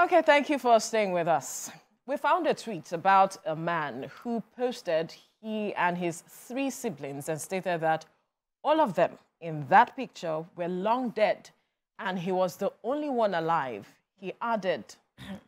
Okay, thank you for staying with us. We found a tweet about a man who posted he and his 3 siblings and stated that all of them in that picture were long dead and he was the only one alive. He added,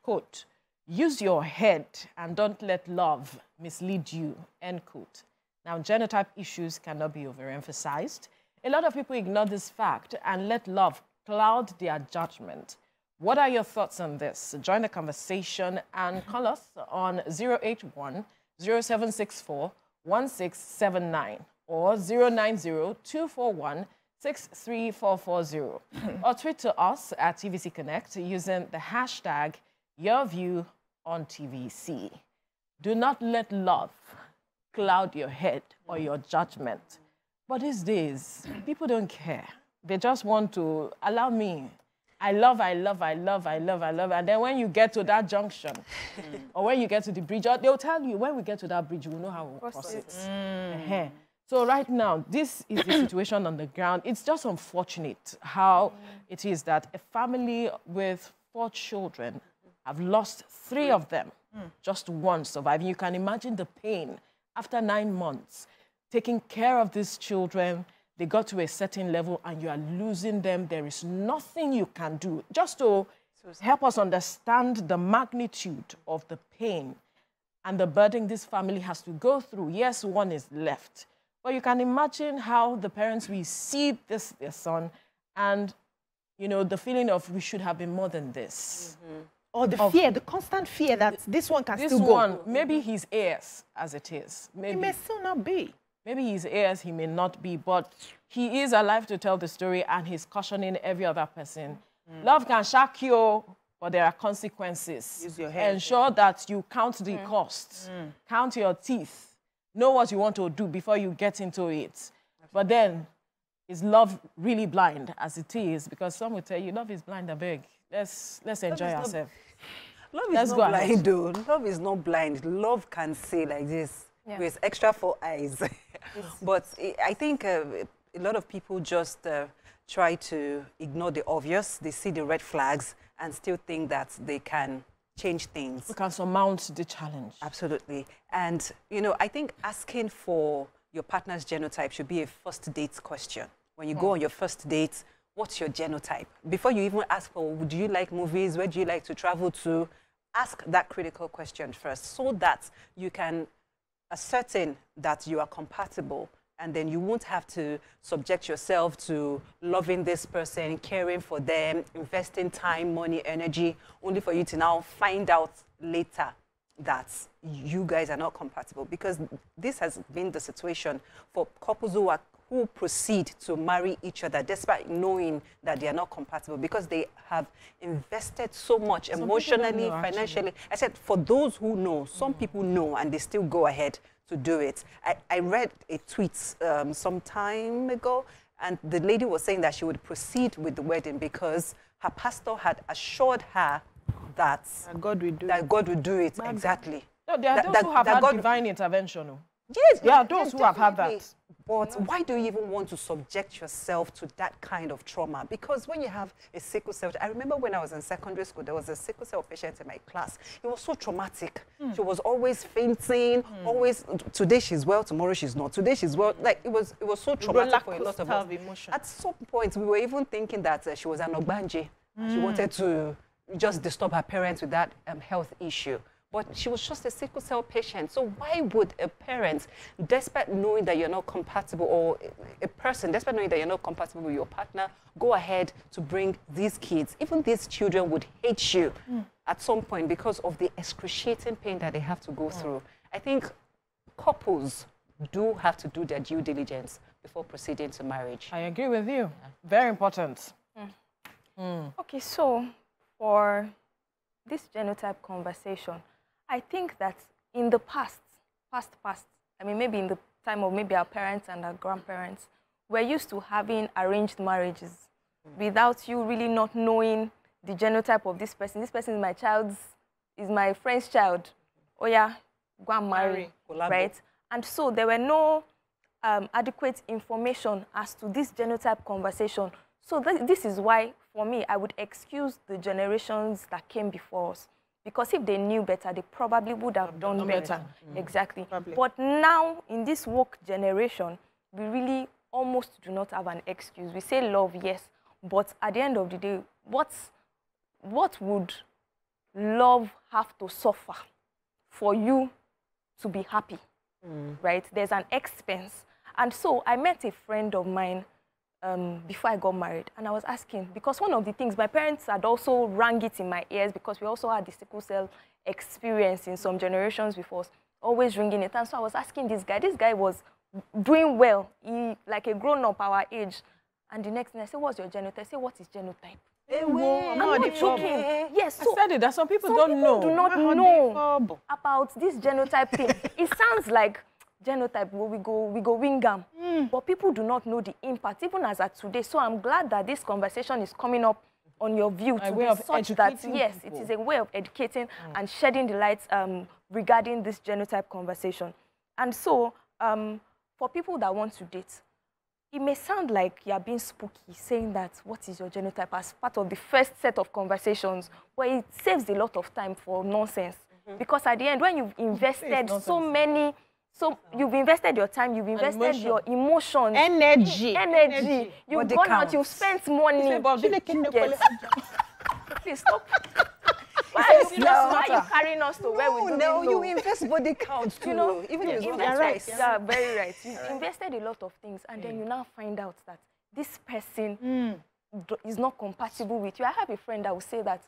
quote, "Use your head and don't let love mislead you," end quote. Now, genotype issues cannot be overemphasized. A lot of people ignore this fact and let love cloud their judgment. What are your thoughts on this? Join the conversation and call us on 081 0764 1679 or 090 241 63440 or tweet to us at TVC Connect using the hashtag YourViewOnTVC. Do not let love cloud your head or your judgment. But these days, people don't care. They just want to allow me. I love. And then when you get to that junction, or when you get to the bridge, they'll tell you, when we get to that bridge, we'll know how we'll cross it. So right now, this is the situation on the ground. It's just unfortunate how it is that a family with 4 children have lost 3 of them, just 1 surviving. You can imagine the pain after 9 months, taking care of these children. They got to a certain level and you are losing them. There is nothing you can do. Just to help us understand the magnitude of the pain and the burden this family has to go through. Yes, 1 is left. But you can imagine how the parents will see their son and, you know, the feeling of we should have been more than this. Or the fear, the constant fear that this one can still go. This one, maybe he's AS as it is. Maybe. He may still not be. Maybe he's AS, he may not be, but he is alive to tell the story and he's cautioning every other person. Love can shock you, but there are consequences. Use your head. Ensure that you count the costs. Count your teeth. Know what you want to do before you get into it. But then, is love really blind as it is? Because some will tell you, love is blind, I beg. Let's enjoy ourselves. Love is not blind, though. Love is not blind. Love can say like this with extra 4 eyes. But I think a lot of people just try to ignore the obvious. They see the red flags and still think that they can change things. We can surmount the challenge. Absolutely. And, you know, I think asking for your partner's genotype should be a first date question. When you go on your first date, what's your genotype? Before you even ask for, do you like movies? Where do you like to travel to? Ask that critical question first so that you can ascertain that you are compatible, and then you won't have to subject yourself to loving this person, caring for them, investing time, money, energy, only for you to now find out later that you guys are not compatible. Because this has been the situation for couples who proceed to marry each other despite knowing that they are not compatible, because they have invested so much emotionally, financially. I said, for those who know, some people know and they still go ahead to do it. I read a tweet some time ago, and the lady was saying that she would proceed with the wedding because her pastor had assured her that God would do it. Exactly. No, there are those who have had divine intervention. Yes, there are those who have had that. But why do you even want to subject yourself to that kind of trauma? Because when you have a sickle cell, I remember when I was in secondary school, there was a sickle cell patient in my class. It was so traumatic. She was always fainting, always, today she's well, tomorrow she's not. Today she's well. Like, it was so traumatic for a lot of us. At some point, we were even thinking that she was an Ogbanje. She wanted to just disturb her parents with that health issue. But she was just a sickle cell patient. So why would a parent, despite knowing that you're not compatible, or a person, despite knowing that you're not compatible with your partner, go ahead to bring these kids? Even these children would hate you at some point because of the excruciating pain that they have to go through. I think couples do have to do their due diligence before proceeding to marriage. I agree with you. Very important. Okay, so for this genotype conversation, I think that in the past, I mean, maybe in the time of maybe our parents and our grandparents, we're used to having arranged marriages without you really not knowing the genotype of this person. This person is my friend's child. Oh yeah, go and marry, right? And so there were no adequate information as to this genotype conversation. So this is why for me, I would excuse the generations that came before us. Because if they knew better, they probably would have done better. Exactly. Probably. But now, in this woke generation, we really almost do not have an excuse. We say love, yes, but at the end of the day, what would love have to suffer for you to be happy, right? There's an expense. And so I met a friend of mine before I got married, and I was asking, because one of the things, my parents had also rang it in my ears because we also had the sickle cell experience in some generations before us, always ringing it. And so I was asking this guy was doing well, like a grown-up our age. And the next thing I said, what's your genotype? I said, what is genotype? I'm not joking. Yes, so I said it, that some people some don't people know. do not know about this genotype thing. It sounds like genotype, well, we go Wingham. But people do not know the impact, even as at today. So I'm glad that this conversation is coming up on your view to be such that, yes, it is a way of educating and shedding the light regarding this genotype conversation. And so, for people that want to date, it may sound like you're being spooky, saying that, what is your genotype, as part of the first set of conversations, but it saves a lot of time for nonsense. Because at the end, when you've invested so you've invested your time, you've invested your emotions, energy. You've gone out, you've spent money. Yes. Please stop. Why are you carrying us to where we don't know? No, you invest body count too. You know, even if it's not right. price. Yeah, very right. You've invested a lot of things, and then you now find out that this person is not compatible with you. I have a friend that will say that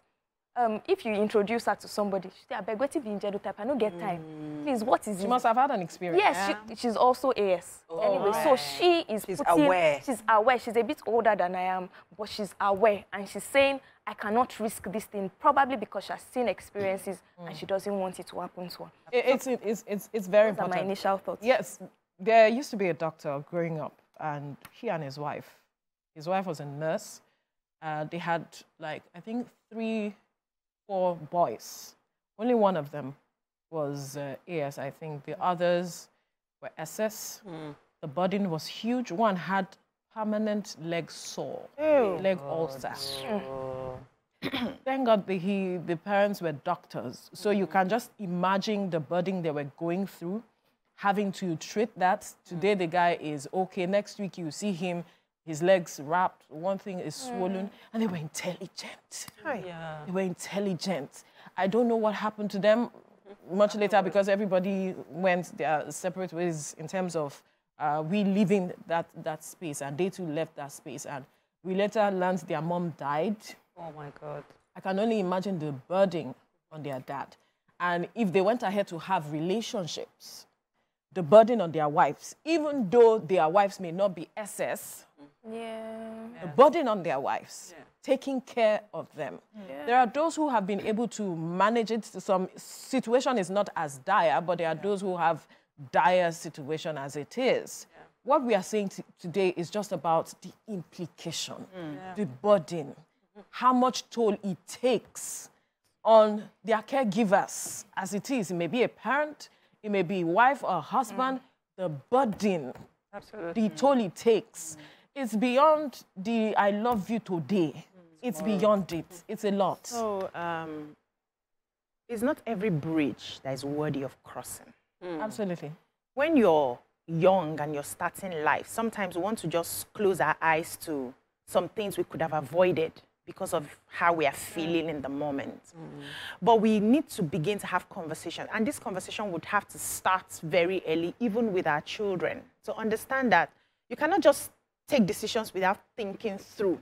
if you introduce her to somebody, she say, I beg, waiting being genotype, I don't get time. Please, what is it? She must have had an experience. Yes, she's also AS. Anyway, so she's aware. She's aware. She's a bit older than I am, but she's aware. And she's saying, I cannot risk this thing, probably because she has seen experiences and she doesn't want it to happen to her. It's very important. Those are my initial thoughts. Yes, there used to be a doctor growing up, and he and his wife was a nurse. They had, like, I think 3-4 boys. Only one of them was AS, I think. The others were SS. The burden was huge. One had permanent leg sore, leg ulcer. Thank God the parents were doctors. So you can just imagine the burden they were going through, having to treat that. Today the guy is okay. Next week you see him, his legs wrapped, one thing is swollen, and they were intelligent. They were intelligent. I don't know what happened to them much later, because everybody went their separate ways in terms of we leaving that space, and they too left that space. And we later learned their mom died. Oh my God. I can only imagine the burden on their dad. And if they went ahead to have relationships, the burden on their wives, even though their wives may not be SS, the burden on their wives, taking care of them. There are those who have been able to manage it. Some situation is not as dire, but there are those who have dire situation as it is. What we are saying today is just about the implication, the burden, how much toll it takes on their caregivers as it is. It may be a parent, it may be a wife or a husband, the burden, the toll it takes. It's beyond the I love you today. It's beyond it. It's a lot. So it's not every bridge that is worthy of crossing. Absolutely. When you're young and you're starting life, sometimes we want to just close our eyes to some things we could have avoided because of how we are feeling in the moment. But we need to begin to have conversations. And this conversation would have to start very early, even with our children. To understand that you cannot just take decisions without thinking through.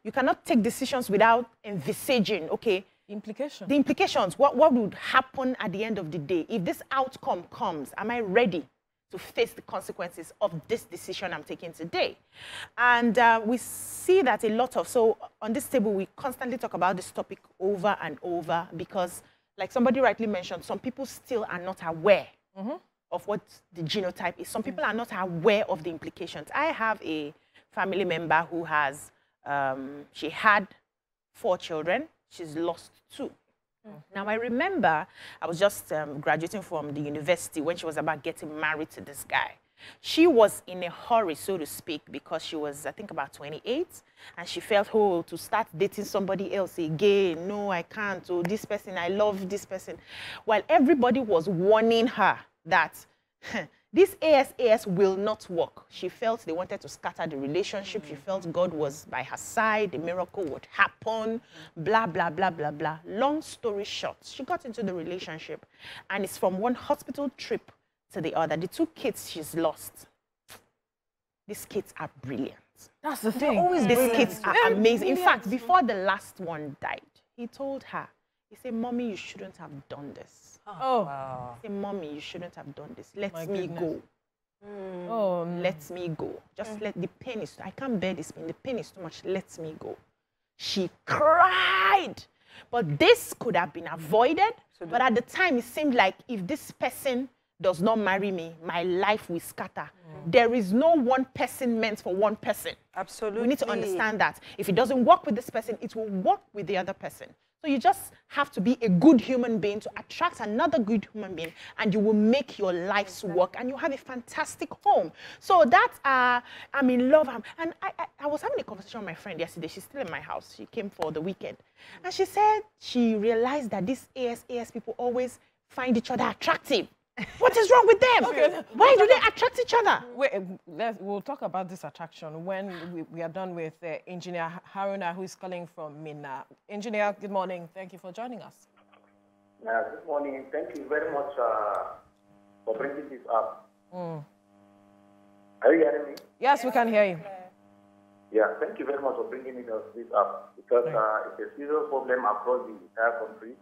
You cannot take decisions without envisaging, okay, Implication. the implications. What would happen at the end of the day? If this outcome comes, am I ready to face the consequences of this decision I'm taking today? And we see that a lot of, so on this table, we constantly talk about this topic over and over because, like somebody rightly mentioned, some people still are not aware of what the genotype is. Some people are not aware of the implications. I have a family member who has, she had 4 children. She's lost 2. Now, I remember I was just graduating from the university when she was about getting married to this guy. She was in a hurry, so to speak, because she was, I think, about 28, and she felt, oh, to start dating somebody else again, no, I can't, oh, this person, I love this person. While everybody was warning her that this ASAS will not work. She felt they wanted to scatter the relationship. She felt God was by her side. The miracle would happen, blah, blah, blah, blah, blah. Long story short, she got into the relationship, and it's from one hospital trip to the other. The 2 kids she's lost, these kids are brilliant. That's the thing. These kids are amazing. In fact, before the last one died, he told her, he said, Mommy, you shouldn't have done this. Oh. Wow. He said, Mommy, you shouldn't have done this. Let My me goodness. go. Oh, Let me go. Just let the pain is, I can't bear this pain. The pain is too much. Let me go. She cried. But this could have been avoided. But at the time, it seemed like if this person does not marry me, my life will scatter. There is no one person meant for one person. Absolutely. We need to understand that. If it doesn't work with this person, it will work with the other person. So you just have to be a good human being to attract another good human being, and you will make your lives work, and you have a fantastic home. So that, I'm in love. And I was having a conversation with my friend yesterday. She's still in my house. She came for the weekend. And she said she realized that these ASAS people always find each other attractive. What is wrong with them? Okay. Why do they attract each other? Wait, we'll talk about this attraction when we are done with Engineer Haruna, who is calling from Minna. Engineer, good morning. Thank you for joining us. Good morning. Thank you very much for bringing this up. Are you hearing me? Yes, we can hear you. Yeah, thank you very much for bringing this up, because it's a serious problem across the entire country.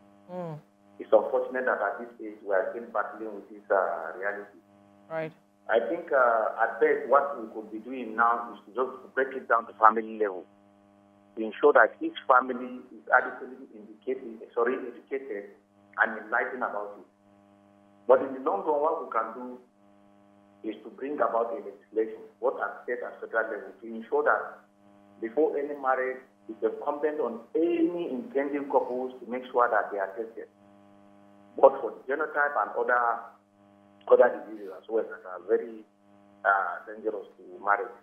It's unfortunate that at this age we are still battling with this reality. Right. I think at best what we could be doing now is to just break it down to family level, to ensure that each family is adequately educated and enlightened about it. But in the long run, what we can do is to bring about a legislation, what are set at federal level, to ensure that before any marriage, it's incumbent on any intending couples to make sure that they are tested, both for the genotype and other diseases as well that are very dangerous to marriage.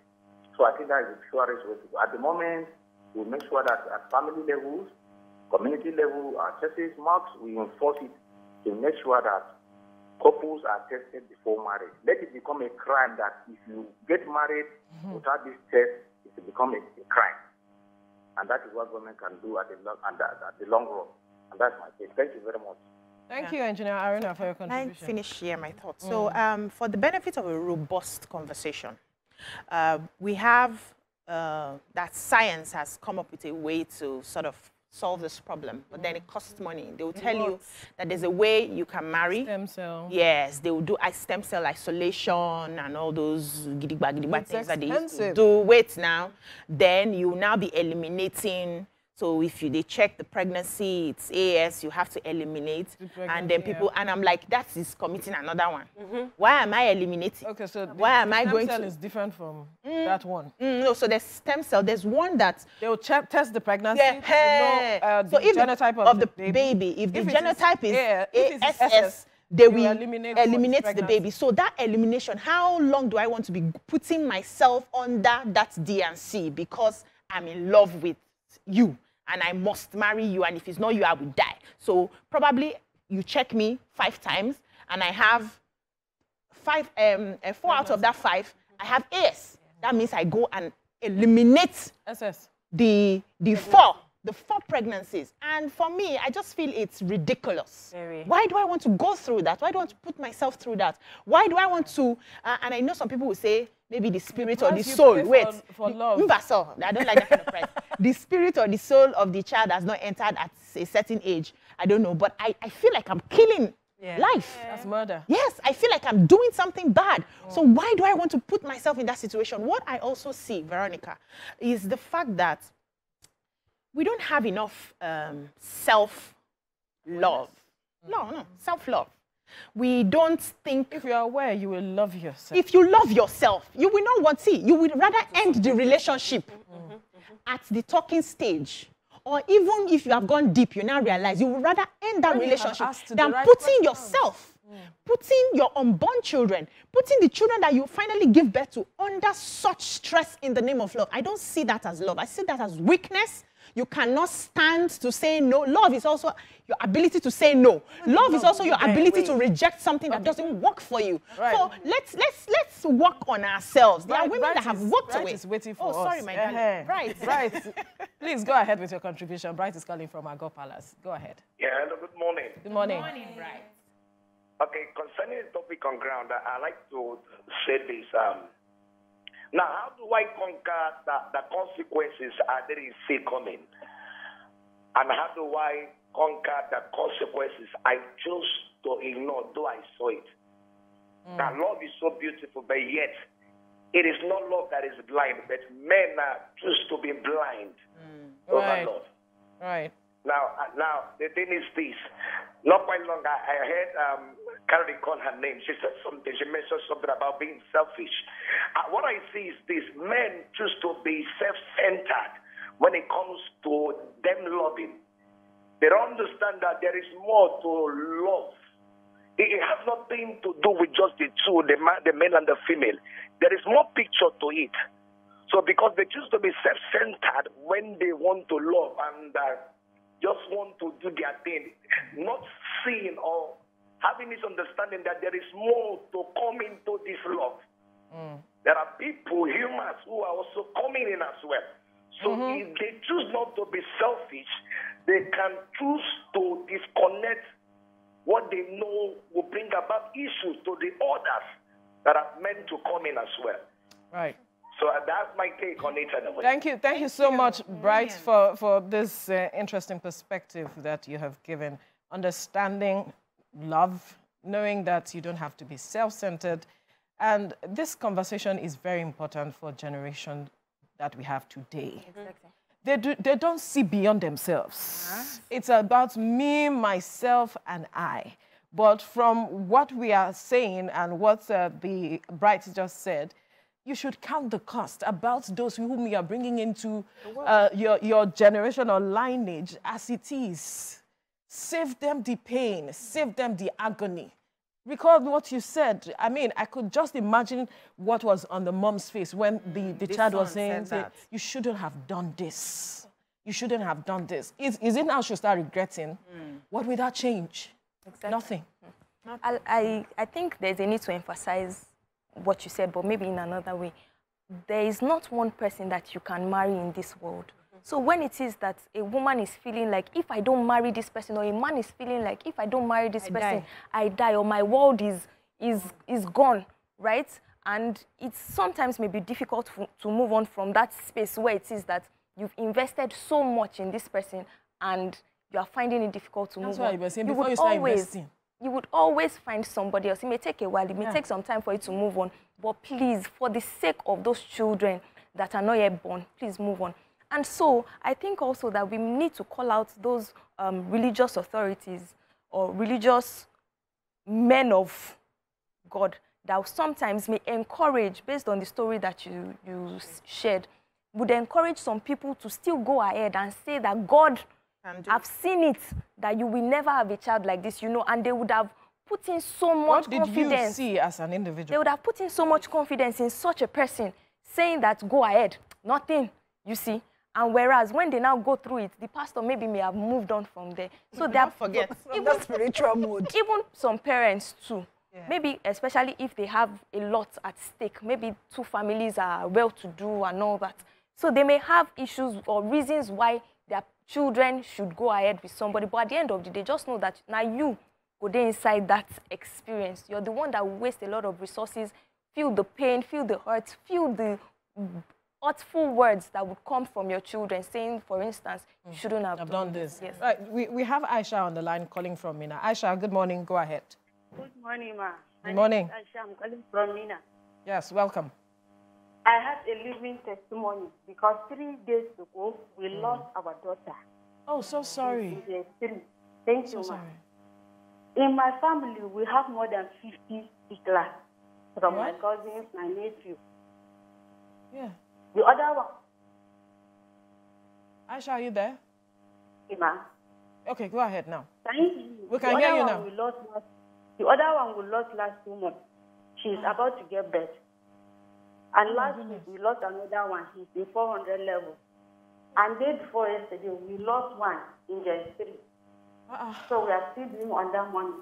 So I think that is the surest way to go. At the moment, we make sure that at family levels, community level, our churches, mosques, we enforce it to make sure that couples are tested before marriage. Let it become a crime that if you get married without this test, it will become a crime. And that is what women can do at the long run. And that's my case. Thank you very much. Thank you, Engineer Haruna, for your contribution. Can I finish here my thoughts? So for the benefit of a robust conversation, we have that science has come up with a way to sort of solve this problem, but then it costs money. They will tell you that there's a way you can marry. Stem cell. Yes, they will do stem cell isolation and all those gidigba things that they used to expensive. do. Wait now, then you will now be eliminating. So if they check the pregnancy, it's AS, you have to eliminate. And then people, and I'm like, that is committing another one. Why am I eliminating? Okay, so why am I going stem cell to? is different from that one. No, so there's stem cell. There's one that They will test the pregnancy. yeah, To know, so the if genotype of the baby, if the it is genotype is if it is ASS, they you will eliminate eliminate the pregnancy. baby. So that elimination, how long do I want to be putting myself under that DNC because I'm in love with you and I must marry you, and if it's not you, I will die. So probably you check me 5 times and I have 4 out of that 5, I have AS. That means I go and eliminate SS. the 4 pregnancies. And for me, I just feel it's ridiculous. Very. Why do I want to go through that? Why do I want to put myself through that? Why do I want to, and I know some people will say, maybe the spirit or the price you soul. pay Wait, for love. I don't like that kind of price. The spirit or the soul of the child has not entered at a certain age. I don't know, but I feel like I'm killing life. That's murder. Yes, I feel like I'm doing something bad. So why do I want to put myself in that situation? What I also see, Veronica, is the fact that we don't have enough self-love. No, self-love. We don't think... If you're aware, you will love yourself. If you love yourself, you will not want to. You would rather end the relationship at the talking stage. Or even if you have gone deep, you now realize you would rather end that When you have relationship asked the than right putting questions. yourself Putting your unborn children, putting the children that you finally give birth to under such stress in the name of love. I don't see that as love. I see that as weakness. You cannot stand to say no. Love is also your ability to say no. Love is also your ability to reject something that doesn't work for you. Right. So let's work on ourselves. There are women Bright that have is- worked Bright away. is waiting for us. Sorry, my darling. Bright. Bright. Please go ahead with your contribution. Bright is calling from Agor Palace. Go ahead. Yeah, hello, good morning. Good morning. Bright. Okay, concerning the topic on ground, I like to say this. Now, how do I conquer the consequences I didn't see coming? And how do I conquer the consequences I chose to ignore, though I saw it? Now, love is so beautiful, but yet it is not love that is blind, but men choose to be blind over Right. love. Right. Now, the thing is this. Not quite long, I heard Carrie call her name. She said something. She mentioned something about being selfish. What I see is this. Men choose to be self-centered when it comes to them loving. They don't understand that there is more to love. It has nothing to do with just the two, the male and the female. There is more picture to it. So because they choose to be self-centered when they want to love and just want to do their thing, not seeing or having this understanding that there is more to come into this love. There are people, humans, who are also coming in as well. So if they choose not to be selfish, they can choose to disconnect what they know will bring about issues to the others that are meant to come in as well. Right. So that's my take on it anyway. Thank you so much, Bright, for this interesting perspective that you have given. Understanding love, knowing that you don't have to be self-centered. And this conversation is very important for generation that we have today. They don't see beyond themselves. It's about me, myself, and I. But from what we are saying and what the Bright just said, you should count the cost about those whom you are bringing into your generation or lineage as it is. Save them the pain, save them the agony. Recall what you said. I mean, I could just imagine what was on the mom's face when the child was saying, you shouldn't have done this. You shouldn't have done this. Is it now she'll start regretting? What will that change? Exactly. Nothing. I think there's a need to emphasize what you said, but maybe in another way. There is not one person that you can marry in this world. So when it is that a woman is feeling like, if I don't marry this person, or a man is feeling like, if I don't marry this person, I die, or my world is gone, right? And it sometimes may be difficult to move on from that space where it is that you've invested so much in this person and you are finding it difficult to move on. That's why you were saying before you start investing. You would always find somebody else. It may take a while. It may take some time for you to move on. But please, for the sake of those children that are not yet born, please move on. And so I think also that we need to call out those religious authorities or religious men of God that sometimes may encourage, based on the story that you shared, would encourage some people to still go ahead and say that God, I've seen it, that you will never have a child like this, you know, and they would have put in so much confidence. What did you see as an individual? They would have put in so much confidence in such a person, saying that go ahead, nothing, you see. And whereas when they now go through it, the pastor maybe may have moved on from there. So they have forget even spiritual mode. Even some parents too. Yeah. Maybe especially if they have a lot at stake. Maybe two families are well-to-do and all that. So they may have issues or reasons why their children should go ahead with somebody. But at the end of the day, just know that now you go there inside that experience. You're the one that wastes a lot of resources, feel the pain, feel the hurt, feel the hurtful words that would come from your children, saying, for instance, you shouldn't have done this. Yes. Right. We have Aisha on the line calling from Mina. Aisha, good morning. Go ahead. Good morning, ma. Good morning. Aisha, I'm calling from Mina. Yes, welcome. I have a living testimony because 3 days ago, we lost our daughter. Oh, so sorry. Thank you, ma. Sorry. In my family, we have more than 50 people from my cousins, my nephew. Yeah. The other one. Aisha, are you there? Ma. Okay, go ahead now. Can you hear me? We can hear you now. We lost The other one we lost last 2 months. She's about to get birth. And last week, we lost another one. He's in 400 level. And day before yesterday, we lost one in Gen 3. So we are still doing on that money.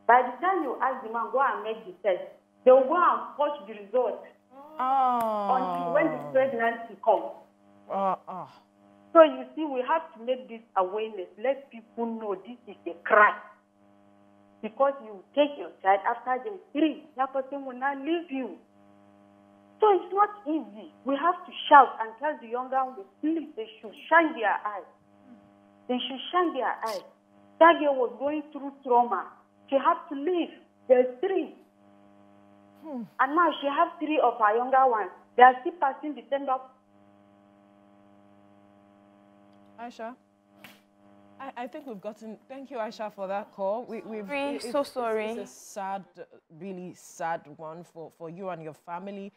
By the time you ask the man, go and make the test, they will go and watch the result until when the pregnancy comes. So you see, we have to make this awareness. Let people know this is a crime. Because you take your child after Gen 3, that person will not leave you. So it's not easy. We have to shout and tell the younger ones, please, they should shine their eyes. They should shine their eyes. That girl was going through trauma. She had to leave. There's 3. And now she has 3 of her younger ones. They are still passing the same up. Aisha, I think we've gotten... Thank you, Aisha, for that call. We're so sorry. It's a sad, really sad one for you and your family.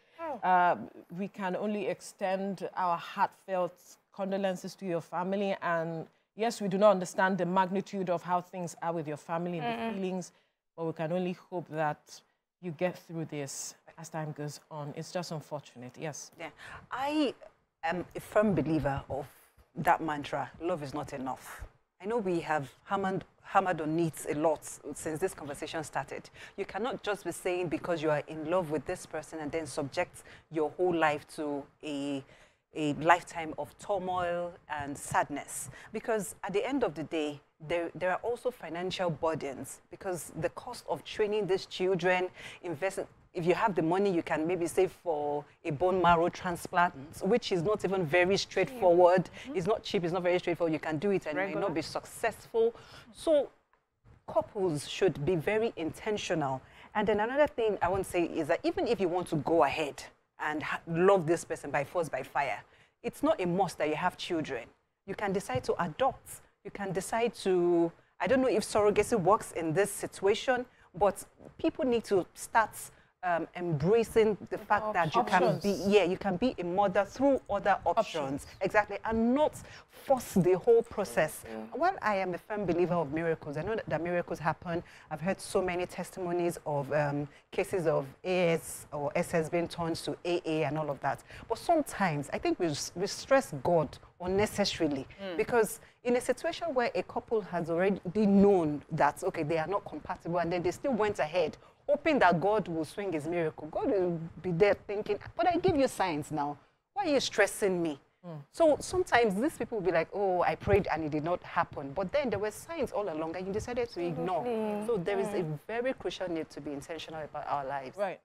We can only extend our heartfelt condolences to your family. And yes, we do not understand the magnitude of how things are with your family and the feelings, but we can only hope that you get through this as time goes on. It's just unfortunate, yes. Yeah, I am a firm believer of that mantra, love is not enough. I know we have hammered on needs a lot since this conversation started. You cannot just be saying because you are in love with this person and then subject your whole life to a lifetime of turmoil and sadness. Because at the end of the day, there are also financial burdens, because the cost of training these children, investing. If you have the money, you can maybe save for a bone marrow transplant, which is not even very straightforward. It's not cheap, it's not very straightforward. You can do it and it may not be successful. So couples should be very intentional. And then another thing I want to say is that even if you want to go ahead and love this person by force, by fire, it's not a must that you have children. You can decide to adopt. You can decide to, I don't know if surrogacy works in this situation, but people need to start embracing the fact that you can be a mother through other options. Exactly, and not force the whole process. While I am a firm believer of miracles, I know that miracles happen. I've heard so many testimonies of cases of AS or SS being turned to AA and all of that. But sometimes I think we stress God unnecessarily, because in a situation where a couple has already known that, okay, they are not compatible, and then they still went ahead hoping that God will swing his miracle. God will be there thinking, but I give you signs now. Why are you stressing me? So sometimes these people will be like, oh, I prayed and it did not happen. But then there were signs all along and you decided to ignore. So there is a very crucial need to be intentional about our lives. Right.